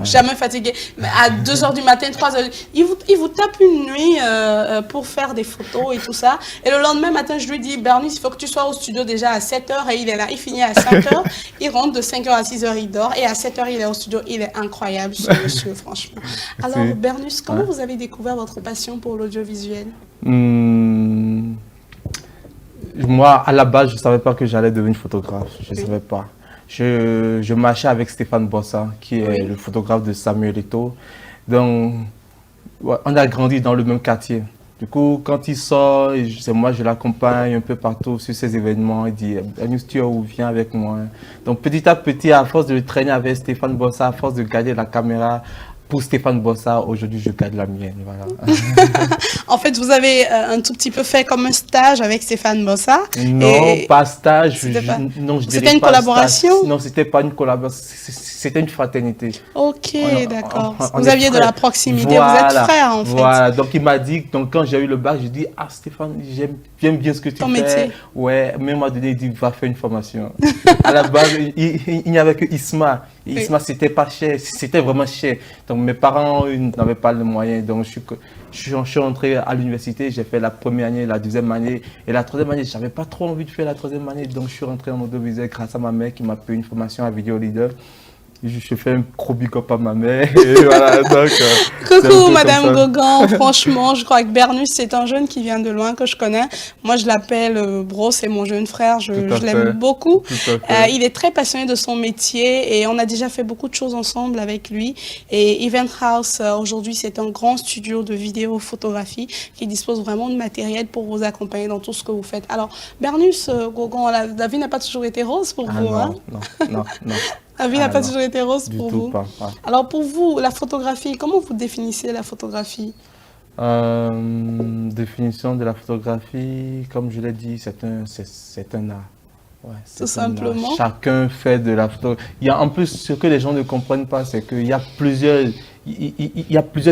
jamais fatigué. Mais à 2 heures du matin, 3 heures, il vous tape une nuit pour faire des photos et tout ça. Et le lendemain matin, je lui dis, Bernice, il faut que tu sois au studio déjà à 7 heures. Et il est là, il finit à 5 heures. Il rentre de 5 heures à 6 heures, il dort. Et à 7 heures, il est au studio. Il est incroyable, ce monsieur, franchement. Alors, Bernice, comment vous avez découvert votre passion pour l'audiovisuel? Moi, à la base, je ne savais pas que j'allais devenir photographe. Je ne savais pas. Je marchais avec Stéphane Bossa, qui est le photographe de Samuel Eto'o. Donc, ouais, on a grandi dans le même quartier. Du coup, quand il sort, moi, je l'accompagne un peu partout sur ces événements. Il dit, Bernice, tu es où? Viens avec moi. Donc, petit à petit, à force de traîner avec Stéphane Bossa, à force de garder la caméra, pour Stéphane Bossa, aujourd'hui, je garde la mienne. Voilà. En fait, vous avez un tout petit peu fait comme un stage avec Stéphane Bossa. Non, pas stage. C'était une collaboration? Stage. Non, c'était pas une collaboration. C'était une fraternité. Ok, d'accord. Vous aviez de la proximité, voilà, vous êtes frères en fait. Voilà, donc il m'a dit, donc quand j'ai eu le bac, j'ai dit, ah Stéphane, j'aime bien ce que tu fais. Métier. Ouais, même à donné, il dit, va faire une formation. À la base, il n'y avait que ISMA. Et ISMA, c'était pas cher, c'était vraiment cher. Donc mes parents n'avaient pas les moyens. Donc je suis entré à l'université, j'ai fait la première année, la deuxième année. Et la troisième année, je n'avais pas trop envie de faire la troisième année. Donc je suis rentré en audiovisuel grâce à ma mère qui m'a payé une formation à Video Leader. Je fais un gros big up à ma mère. Et voilà, donc, coucou Madame Gogan, franchement, je crois que Bernice, c'est un jeune qui vient de loin que je connais. Moi, je l'appelle Bro, c'est mon jeune frère, je l'aime beaucoup. Il est très passionné de son métier et on a déjà fait beaucoup de choses ensemble avec lui. Et Event House, aujourd'hui, c'est un grand studio de vidéo-photographie qui dispose vraiment de matériel pour vous accompagner dans tout ce que vous faites. Alors, Bernice Gogan, la vie n'a pas toujours été rose pour vous, non, hein? Non. La vie n'a pas toujours été rose pour vous. Pas. Alors pour vous, la photographie, comment vous définissez la photographie? Définition de la photographie, comme je l'ai dit, c'est un art. Ouais, tout simplement. Chacun fait de la photo. Il y a en plus ce que les gens ne comprennent pas, c'est qu'il y a plusieurs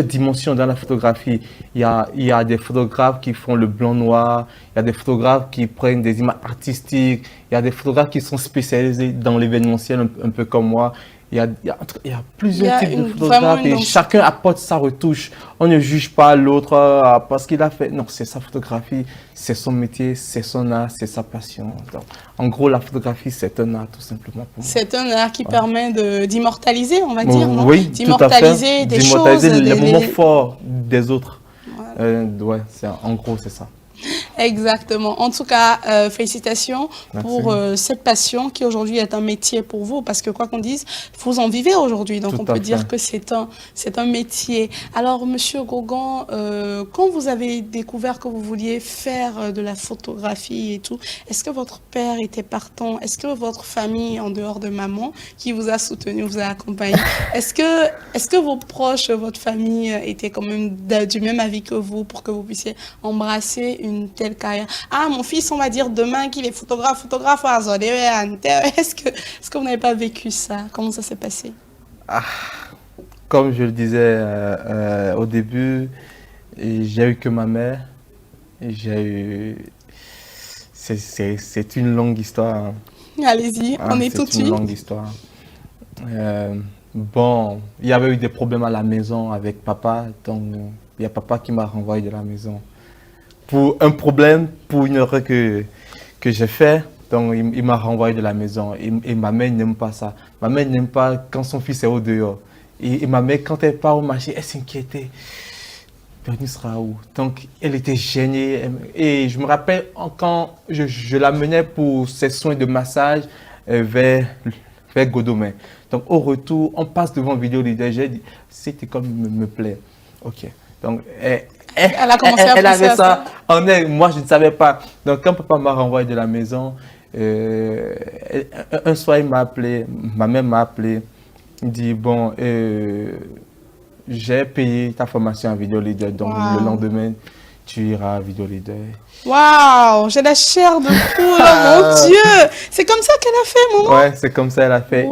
dimensions dans la photographie. Il y a des photographes qui font le blanc-noir, il y a des photographes qui prennent des images artistiques, il y a des photographes qui sont spécialisés dans l'événementiel, un peu comme moi. Il y a plusieurs types de photographes et chacun apporte sa retouche. On ne juge pas l'autre parce qu'il a fait. Non, c'est sa photographie, c'est son métier, c'est son art, c'est sa passion. Donc, en gros, la photographie, c'est un art tout simplement pour moi. C'est un art qui permet d'immortaliser, on va dire, non? Oui, d'immortaliser des choses. Les moments forts des autres. Ouais, en gros, c'est ça. Exactement. En tout cas, félicitations pour cette passion qui aujourd'hui est un métier pour vous. Parce que quoi qu'on dise, vous en vivez aujourd'hui. Donc on peut dire que c'est un métier. Alors, Monsieur Gogan, quand vous avez découvert que vous vouliez faire de la photographie et tout, est-ce que votre père était partant? Est-ce que votre famille, en dehors de maman, qui vous a soutenu, vous a accompagné, est-ce que vos proches, votre famille étaient quand même du même avis que vous pour que vous puissiez embrasser une telle carrière? Ah, mon fils, on va dire demain qu'il est photographe, est-ce que vous n'avez pas vécu ça? Comment ça s'est passé? Comme je le disais au début, j'ai eu que ma mère. C'est une longue histoire. Allez-y, on est tout de suite. C'est une longue histoire. Bon, il y avait eu des problèmes à la maison avec papa, donc il y a papa qui m'a renvoyé de la maison. Pour un problème, pour une erreur que j'ai fait, donc il m'a renvoyé de la maison. Et ma mère n'aime pas ça. Ma mère n'aime pas quand son fils est au dehors. Et ma mère, quand elle part au marché, elle s'inquiétait. Bernice sera où? Donc elle était gênée. Et je me rappelle quand je l'amenais pour ses soins de massage vers Godomain. Donc au retour, on passe devant Video Leader. J'ai dit, cette école me plaît. Ok. Donc elle a commencé à elle avait ça en elle. Moi, je ne savais pas. Donc, quand papa m'a renvoyé de la maison, un soir, il m'a appelé, ma mère m'a appelé. Il dit, bon, j'ai payé ta formation à Video Leader. Donc, le lendemain, tu iras à Video Leader. Waouh, j'ai la chair de poule, oh mon Dieu! C'est comme ça qu'elle a fait, maman? Ouais, c'est comme ça qu'elle a fait.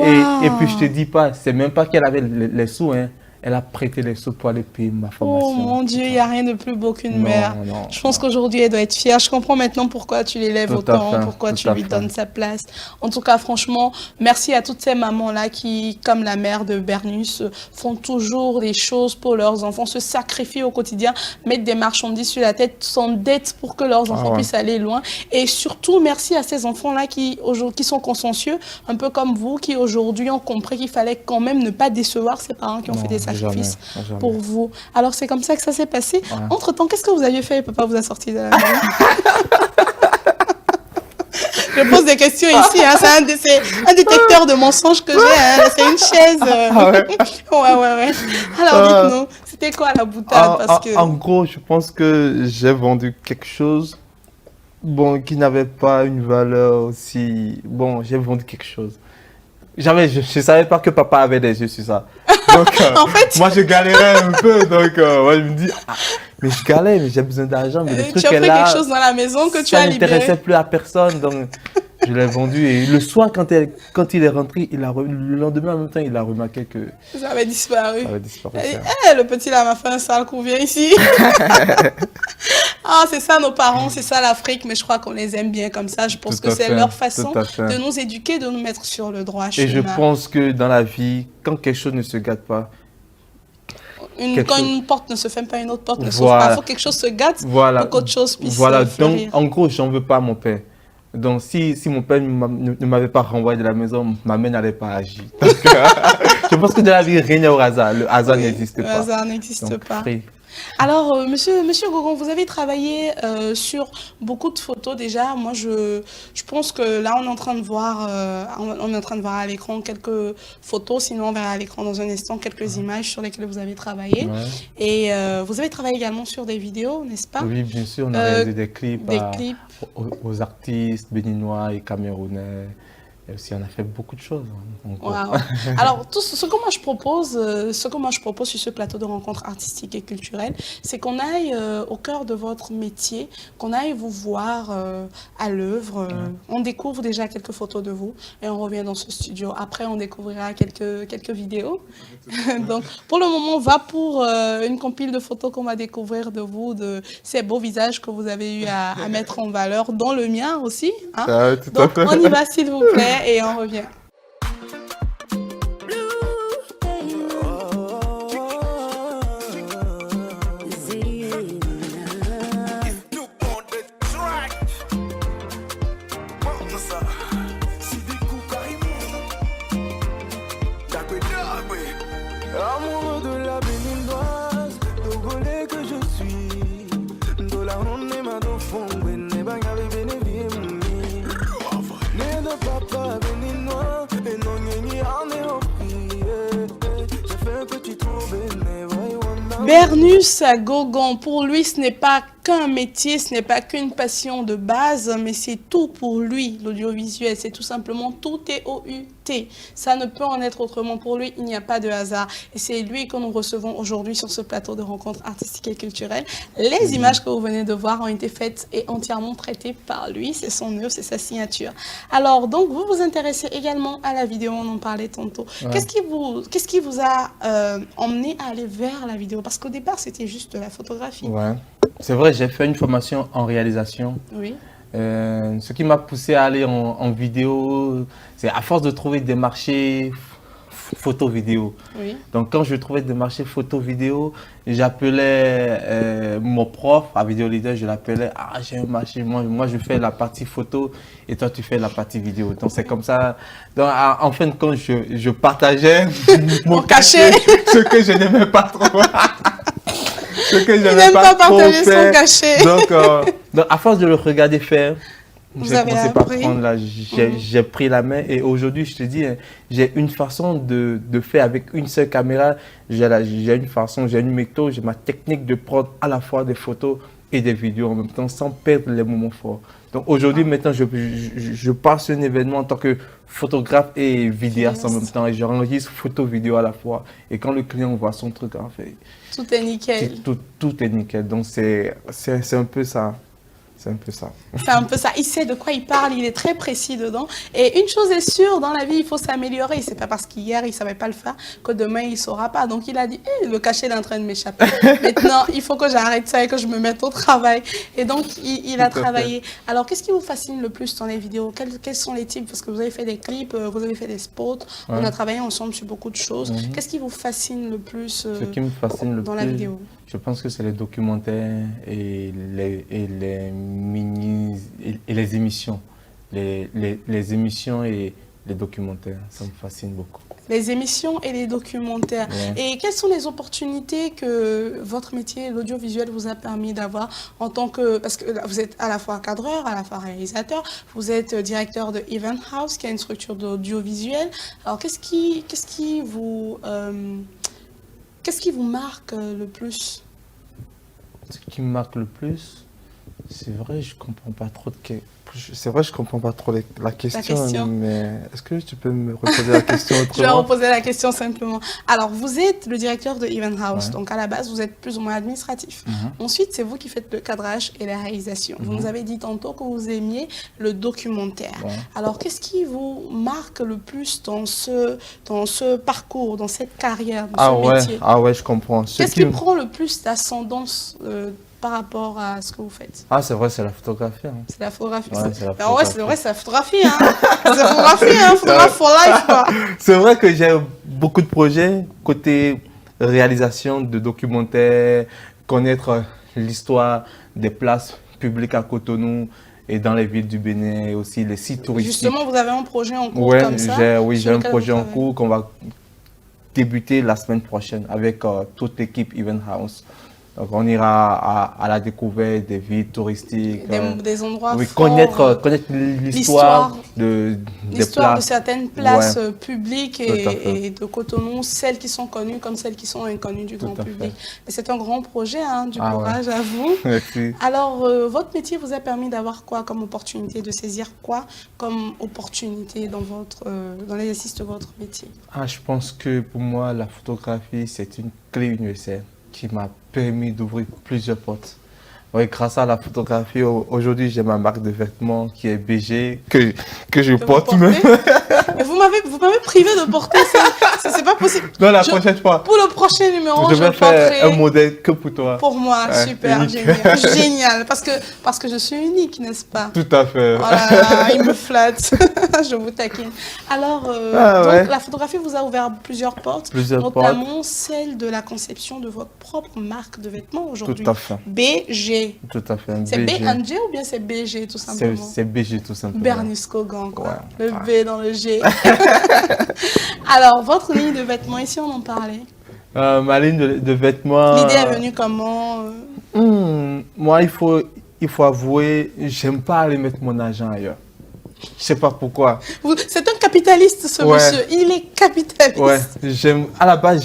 Et puis, je te dis pas, c'est même pas qu'elle avait les sous, hein. Elle a prêté les sous pour aller payer ma formation. Oh mon Dieu, il n'y a rien de plus beau qu'une mère. Je pense qu'aujourd'hui, elle doit être fière. Je comprends maintenant pourquoi tu l'élèves autant, pourquoi tu lui donnes sa place. En tout cas, franchement, merci à toutes ces mamans-là qui, comme la mère de Bernus, font toujours des choses pour leurs enfants, se sacrifient au quotidien, mettent des marchandises sur la tête, s'endettent pour que leurs enfants puissent aller loin. Et surtout, merci à ces enfants-là qui sont consciencieux, un peu comme vous, qui aujourd'hui ont compris qu'il fallait quand même ne pas décevoir ses parents qui ont fait des sacrifices pour vous. Alors, c'est comme ça que ça s'est passé. Ouais. Entre-temps, qu'est-ce que vous aviez fait? Papa vous a sorti de la maison. Je pose des questions ici, hein. C'est un détecteur de mensonges que j'ai, hein. C'est une chaise. Ouais. Alors, dites-nous, c'était quoi la boutade? En gros, je pense que j'ai vendu quelque chose qui n'avait pas une valeur aussi... Bon, j'ai vendu quelque chose. Je ne savais pas que papa avait des yeux sur ça. Donc, en fait... moi, je galérais un peu. Donc, moi, je me dis, mais je galère, mais j'ai besoin d'argent. Mais le truc tu as pris quelque chose dans la maison que tu as libéré. Ça n'intéressait plus à personne. Donc, je l'ai vendu. Et le soir, quand il est rentré, le lendemain, en même temps, il a remarqué que... Ça avait disparu. Ça avait disparu. Le petit là m'a fait un sale coup, viens ici. Ah, c'est ça nos parents, c'est ça l'Afrique, mais je crois qu'on les aime bien comme ça. Je pense que c'est leur façon de nous éduquer, de nous mettre sur le droit chemin. Et je pense que dans la vie, quand quelque chose ne se gâte pas, quand une porte ne se ferme pas, une autre porte ne s'ouvre pas. Il faut que quelque chose se gâte pour qu'autre chose puisse fleurir. Donc, en gros, j'en veux pas à mon père. Donc, si mon père ne m'avait pas renvoyé de la maison, ma mère n'allait pas agir. Donc, je pense que dans la vie, rien n'est au hasard. Le hasard n'existe pas. Le hasard n'existe pas. Alors, monsieur Gogon, vous avez travaillé sur beaucoup de photos déjà. Moi, je pense que là, on est en train de voir à l'écran quelques photos. Sinon, on verra à l'écran dans un instant quelques images sur lesquelles vous avez travaillé. Ouais. Et vous avez travaillé également sur des vidéos, n'est-ce pas? Oui, bien sûr. On a réalisé des clips aux artistes béninois et camerounais. Et aussi, on a fait beaucoup de choses. Wow. Alors, ce que moi je propose sur ce plateau de rencontres artistiques et culturelles, c'est qu'on aille au cœur de votre métier, qu'on aille vous voir à l'œuvre. On découvre déjà quelques photos de vous et on revient dans ce studio. Après, on découvrira quelques vidéos. Donc, pour le moment, on va pour une compile de photos qu'on va découvrir de vous, de ces beaux visages que vous avez eu à mettre en valeur, dont le mien aussi. Hein? Donc, on y va, s'il vous plaît. Et on revient. Amoureux de la béninoise, togolais que je suis, de la ronde et ma dauphin, ne bangabe bénévier mouni. Né de papa béninois, et non ni en Europe, j'ai fait un petit tour bénévois. Bernus Gogon, pour lui, ce n'est pas qu'un métier, ce n'est pas qu'une passion de base, mais c'est tout pour lui, l'audiovisuel. C'est tout simplement tout T-O-U-T. Ça ne peut en être autrement pour lui, il n'y a pas de hasard. Et c'est lui que nous recevons aujourd'hui sur ce plateau de rencontres artistiques et culturelles. Les images que vous venez de voir ont été faites et entièrement traitées par lui. C'est son œuvre, c'est sa signature. Alors, donc, vous vous intéressez également à la vidéo, on en parlait tantôt. Ouais. Qu'est-ce qui vous a emmené à aller vers la vidéo? Parce qu'au départ, c'était juste de la photographie. Ouais. C'est vrai, j'ai fait une formation en réalisation. Oui. Ce qui m'a poussé à aller en vidéo, c'est à force de trouver des marchés photo-vidéo. Oui. Donc, quand je trouvais des marchés photo-vidéo, j'appelais mon prof à Vidéo Leader, je l'appelais, j'ai un marché, moi je fais la partie photo et toi tu fais la partie vidéo. Donc, c'est comme ça. Donc, en fin de compte, je partageais mon cachet, ce que je n'aimais pas trop. Ce que je n'aime pas partager son cachet. Donc, à force de le regarder faire, j'ai commencé par prendre là, j'ai pris la main et aujourd'hui, je te dis, j'ai une façon de faire avec une seule caméra. J'ai une façon, j'ai une méthode, j'ai ma technique de prendre à la fois des photos et des vidéos en même temps sans perdre les moments forts. Donc aujourd'hui, maintenant, je passe un événement en tant que photographe et vidéaste en même temps et j'enregistre photo, vidéo à la fois. Et quand le client voit son truc, en fait, tout est nickel. Tout est nickel. Donc c'est un peu ça. C'est un peu ça. C'est un peu ça. Il sait de quoi il parle, il est très précis dedans. Et une chose est sûre, dans la vie, il faut s'améliorer. C'est pas parce qu'hier, il ne savait pas le faire que demain, il ne saura pas. Donc, il a dit, le cachet est en train de m'échapper. Maintenant, il faut que j'arrête ça et que je me mette au travail. Et donc, il a travaillé. Alors, qu'est-ce qui vous fascine le plus dans les vidéos? Quels sont les types? Parce que vous avez fait des clips, vous avez fait des spots. Ouais. On a travaillé ensemble sur beaucoup de choses. Qu'est-ce qui vous fascine le plus Ce qui me fascine le dans plus, la vidéo? Je pense que c'est les documentaires et les mini et les émissions. Les émissions et les documentaires, ça me fascine beaucoup. Les émissions et les documentaires. Ouais. Et quelles sont les opportunités que votre métier, l'audiovisuel, vous a permis d'avoir en tant que... Parce que vous êtes à la fois cadreur, à la fois réalisateur, vous êtes directeur de Event House, qui a une structure d'audiovisuel. Alors, qu'est-ce qui vous marque le plus? Ce qui me marque le plus, c'est vrai, je comprends pas trop la question, mais est-ce que tu peux me reposer la question autrement? Je vais reposer la question simplement. Alors, vous êtes le directeur de Event House, donc à la base, vous êtes plus ou moins administratif. Ensuite, c'est vous qui faites le cadrage et la réalisation. Vous nous avez dit tantôt que vous aimiez le documentaire. Alors, qu'est-ce qui vous marque le plus dans ce parcours, dans cette carrière, dans ce métier? Ah ouais, je comprends. Qu'est-ce qui prend le plus d'ascendance par rapport à ce que vous faites? Ah, c'est vrai, c'est la photographie. Hein. C'est la photographie. Ouais, c'est la photographie. Hein. C'est la photographie, hein. Photographe for life, quoi. C'est vrai que j'ai beaucoup de projets côté réalisation de documentaires, connaître l'histoire des places publiques à Cotonou et dans les villes du Bénin, et aussi les sites touristiques. Justement, vous avez un projet en cours comme ça? Oui, j'ai un projet en cours qu'on va débuter la semaine prochaine avec toute l'équipe Event House. Donc on ira à la découverte des villes touristiques, des endroits forts, connaître l'histoire des places. De certaines places publiques et de Cotonou, celles qui sont connues comme celles qui sont inconnues du grand public. C'est un grand projet, hein, du courage à vous. Merci. Alors, votre métier vous a permis d'avoir quoi comme opportunité, de saisir quoi comme opportunité dans l'exercice de votre métier? Je pense que pour moi, la photographie, c'est une clé universelle qui m'a permis d'ouvrir plusieurs portes. Oui, grâce à la photographie, aujourd'hui, j'ai ma marque de vêtements qui est BG, que je porte même. Mais vous m'avez privé de porter ça. C'est pas possible. Non, la prochaine fois. Pour le prochain numéro, je vais faire un modèle que pour toi. Pour moi, super, génial. Génial. Parce que je suis unique, n'est-ce pas? Tout à fait. Voilà, il me flatte. Je vous taquine. Alors, donc, la photographie vous a ouvert plusieurs portes. Notamment celle de la conception de votre propre marque de vêtements aujourd'hui. Tout à fait. BG. Tout à fait. C'est BNG ou bien c'est BG tout simplement? C'est BG tout simplement. Bernice Kogan, quoi. Le B dans le G. Alors, votre ligne de vêtements, ici on en parlait. Ma ligne de vêtements... L'idée est venue comment? Moi, il faut avouer, j'aime pas aller mettre mon argent ailleurs. Je sais pas pourquoi. C'est un capitaliste, ce monsieur. Il est capitaliste. Ouais, à la base,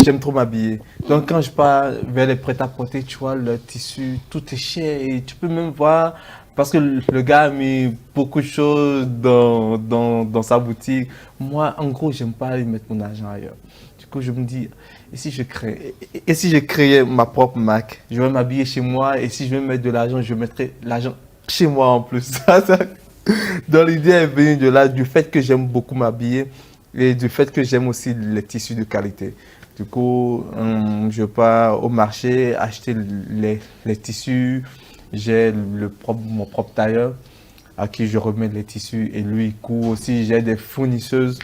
j'aime trop m'habiller. Donc, quand je pars vers les prêt-à-porter, tu vois, le tissu, tout est cher. Et tu peux même voir, parce que le gars a mis beaucoup de choses dans sa boutique. Moi, en gros, j'aime pas aller mettre mon argent ailleurs. Du coup, je me dis, et si je créais ma propre marque, je vais m'habiller chez moi. Et si je vais mettre de l'argent, je mettrai l'argent chez moi en plus. Donc l'idée est venue de là, du fait que j'aime beaucoup m'habiller et du fait que j'aime aussi les tissus de qualité. Du coup, je pars au marché acheter les tissus. J'ai mon propre tailleur à qui je remets les tissus et lui il coud aussi. J'ai des fournisseuses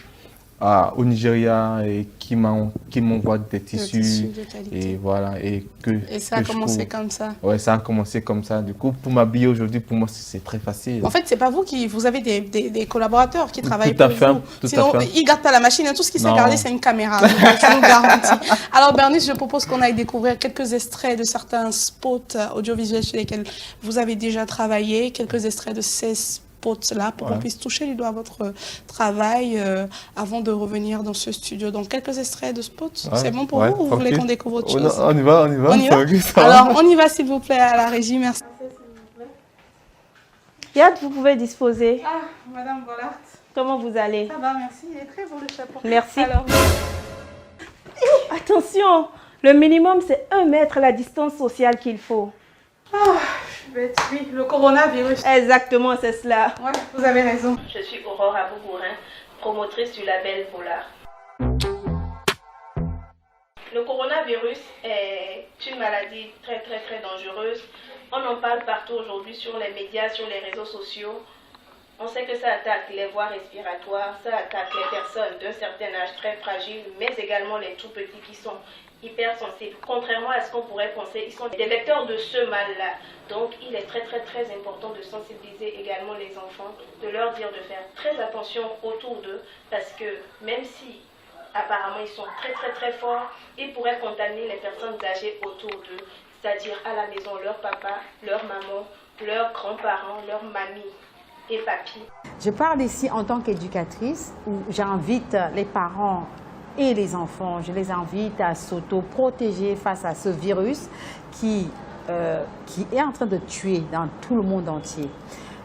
au Nigeria et qui m'envoient des tissus de qualité. Et voilà et ça a commencé comme ça. Ouais, ça a commencé comme ça. Du coup, pour m'habiller aujourd'hui, pour moi, c'est très facile. En fait, c'est pas vous vous avez des collaborateurs qui travaillent pour vous. Sinon, ils gardent pas la machine. Tout ce qu'ils savent garder, c'est une caméra. Je vous garantis. Alors, Bernice, je propose qu'on aille découvrir quelques extraits de certains spots audiovisuels sur lesquels vous avez déjà travaillé, quelques extraits de ces spots-là pour qu'on puisse toucher du doigt votre travail avant de revenir dans ce studio. Donc, quelques extraits de spots, c'est bon pour vous ou vous voulez qu'on découvre autre chose? On y va. Alors, on y va, s'il vous plaît, à la régie. Merci. Yad, vous pouvez disposer. Madame Bollard. Comment vous allez? Ça va, merci. Il est très beau le chapeau. Merci. Alors... Attention, le minimum, c'est 1 mètre la distance sociale qu'il faut. Oui, le coronavirus. Exactement, c'est cela. Ouais, vous avez raison. Je suis Aurore Abougourin, promotrice du label Polar. Le coronavirus est une maladie très dangereuse. On en parle partout aujourd'hui sur les médias, sur les réseaux sociaux. On sait que ça attaque les voies respiratoires, ça attaque les personnes d'un certain âge très fragiles, mais également les tout petits qui sont hypersensibles. Contrairement à ce qu'on pourrait penser, ils sont des vecteurs de ce mal-là. Donc il est très important de sensibiliser également les enfants, de leur dire de faire très attention autour d'eux, parce que même si apparemment ils sont très forts, ils pourraient contaminer les personnes âgées autour d'eux, c'est-à-dire à la maison leur papa, leur maman, leurs grands-parents, leur mamie et papy. Je parle ici en tant qu'éducatrice où j'invite les parents et les enfants, je les invite à s'auto-protéger face à ce virus qui est en train de tuer dans tout le monde entier.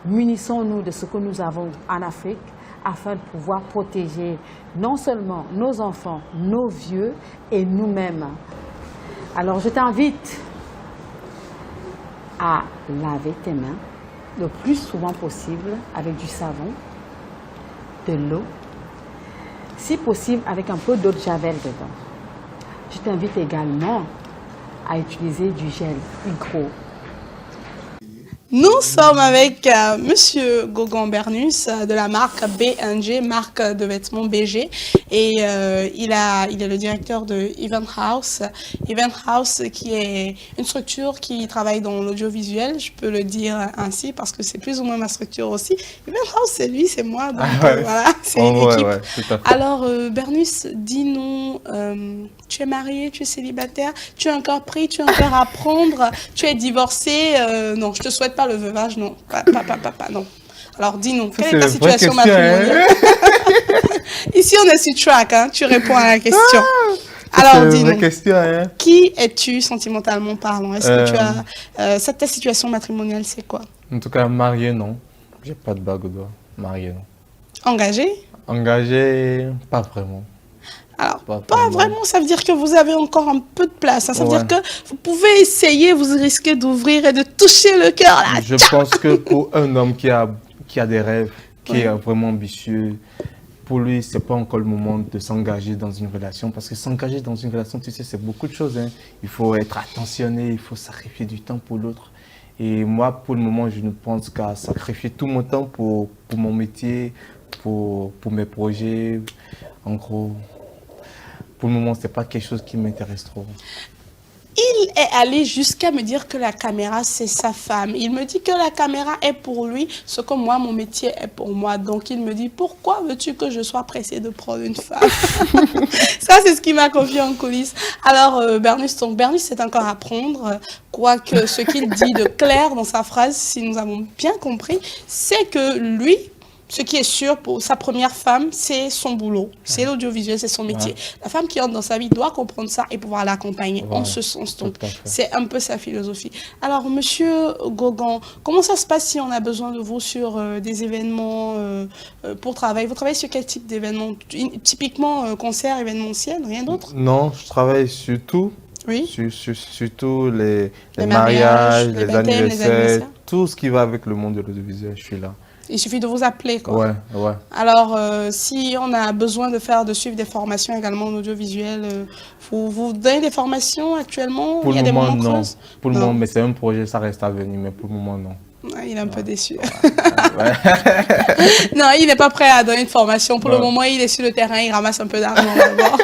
Munissons-nous de ce que nous avons en Afrique afin de pouvoir protéger non seulement nos enfants, nos vieux et nous-mêmes. Alors je t'invite à laver tes mains le plus souvent possible avec du savon, de l'eau, si possible avec un peu d'eau de javel dedans. Je t'invite également à utiliser du gel hydro. Nous sommes avec Monsieur Gogon Bernus de la marque B&G, marque de vêtements BG, et il est le directeur de Event House. Event House qui est une structure qui travaille dans l'audiovisuel, je peux le dire ainsi parce que c'est plus ou moins ma structure aussi. Event House, c'est lui, c'est moi, donc voilà, c'est une équipe. Ouais, tout à fait. Alors Bernus, dis-nous, tu es marié, tu es célibataire, tu as un cœur pris, tu as un cœur à prendre, tu es divorcé, non, je te souhaite pas le veuvage, non, pas, non. Alors dis-nous, quelle est ta situation matrimoniale? Ici on est sur track, hein, tu réponds à la question. Alors dis-nous, qui es-tu sentimentalement parlant? Est-ce que tu as, ta situation matrimoniale, c'est quoi? En tout cas, marié, non. J'ai pas de bague au doigt. Marié, non. Engagé? Engagé, pas vraiment. Alors, pas vraiment, ça veut dire que vous avez encore un peu de place. Hein. Ça veut dire que vous pouvez essayer, vous risquez d'ouvrir et de toucher le cœur. Là. Je pense que pour un homme qui a des rêves, qui est vraiment ambitieux, pour lui, ce n'est pas encore le moment de s'engager dans une relation. Parce que s'engager dans une relation, tu sais, c'est beaucoup de choses. Hein. Il faut être attentionné, il faut sacrifier du temps pour l'autre. Et moi, pour le moment, je ne pense qu'à sacrifier tout mon temps pour mon métier, pour mes projets. En gros, pour le moment, ce n'est pas quelque chose qui m'intéresse trop. Il est allé jusqu'à me dire que la caméra, c'est sa femme. Il me dit que la caméra est pour lui, ce que moi, mon métier est pour moi. Donc, il me dit, pourquoi veux-tu que je sois pressée de prendre une femme? Ça, c'est ce qui m'a confié en coulisses. Alors, Bernus, c'est encore à prendre. Quoique ce qu'il dit de clair dans sa phrase, si nous avons bien compris, c'est que lui, ce qui est sûr pour sa première femme, c'est son boulot, c'est l'audiovisuel, c'est son métier. La femme qui entre dans sa vie doit comprendre ça et pouvoir l'accompagner en ce sens. Donc, c'est un peu sa philosophie. Alors, Monsieur Gogon, comment ça se passe si on a besoin de vous sur des événements pour travailler? Vous travaillez sur quel type d'événements? Typiquement, concert, événementiel, rien d'autre? Non, je travaille sur tout. Oui. Surtout les mariages, les anniversaires, tout ce qui va avec le monde de l'audiovisuel, je suis là. Il suffit de vous appeler, quoi. Ouais. Alors, si on a besoin de suivre des formations également en audiovisuel, vous donnez des formations actuellement? Pour le moment, non. Pour le moment, mais c'est un projet, ça reste à venir, mais pour le moment, non. Il est un peu déçu. Non, il n'est pas prêt à donner une formation. Pour le moment, il est sur le terrain, il ramasse un peu d'argent d'abord.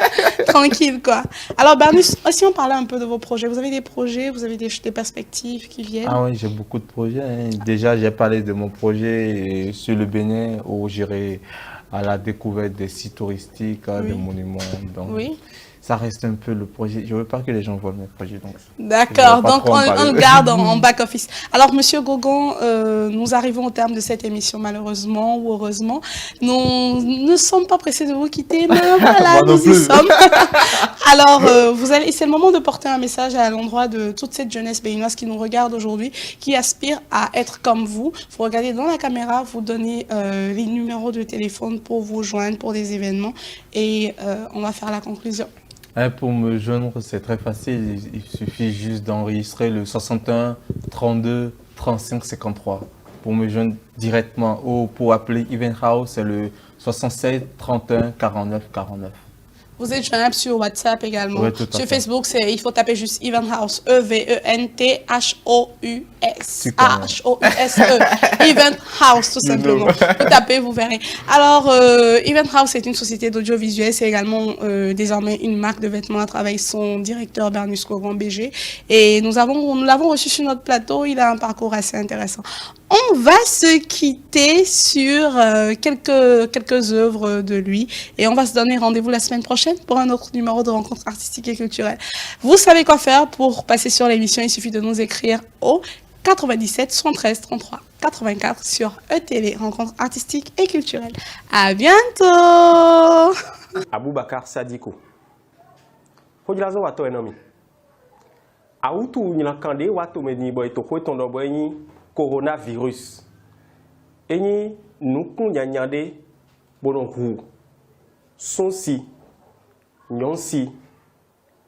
Tranquille, quoi. Alors, Bernus, si on parlait un peu de vos projets, vous avez des projets, vous avez des perspectives qui viennent? Ah oui, j'ai beaucoup de projets. Hein. Déjà, j'ai parlé de mon projet sur le Bénin où j'irai à la découverte des sites touristiques, des monuments. Donc, ça reste un peu le projet. Je ne veux pas que les gens voient mes projets. D'accord, donc on le garde en back-office. Alors, Monsieur Gogon, nous arrivons au terme de cette émission, malheureusement ou heureusement. Nous ne sommes pas pressés de vous quitter, mais voilà, nous y sommes. Alors, c'est le moment de porter un message à l'endroit de toute cette jeunesse béninoise qui nous regarde aujourd'hui, qui aspire à être comme vous. Vous regardez dans la caméra, vous donnez les numéros de téléphone pour vous joindre pour des événements et on va faire la conclusion. Pour me joindre, c'est très facile. Il suffit juste d'enregistrer le 61 32 35 53. Pour me joindre directement ou pour appeler Event House, c'est le 76 31 49 49. Vous êtes joignable sur WhatsApp également. Oui, tout à sur fait. Facebook, il faut taper juste Event House, EVENTHOUS. H-O-U-S-E. Event House, tout simplement. Vous tapez, vous verrez. Alors, Event House est une société d'audiovisuel. C'est également désormais une marque de vêtements à travers son directeur Bernusco Grand BG. Et nous l'avons reçu sur notre plateau. Il a un parcours assez intéressant. On va se quitter sur quelques œuvres de lui et on va se donner rendez-vous la semaine prochaine pour un autre numéro de Rencontre artistique et culturelle. Vous savez quoi faire pour passer sur l'émission, il suffit de nous écrire au 97 113 33 84 sur ETV, Rencontre artistique et culturelle. À bientôt. Aboubakar Sadiko. Hodlazo wato enomi. Autu nyilakande wato meni boy to ko tondo boy ni coronavirus. Eni nukun nyanyande bononku. Sonsi nyonsi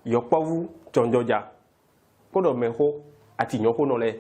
yokpawu tonjoja. Kodo meho ati nyoko nole.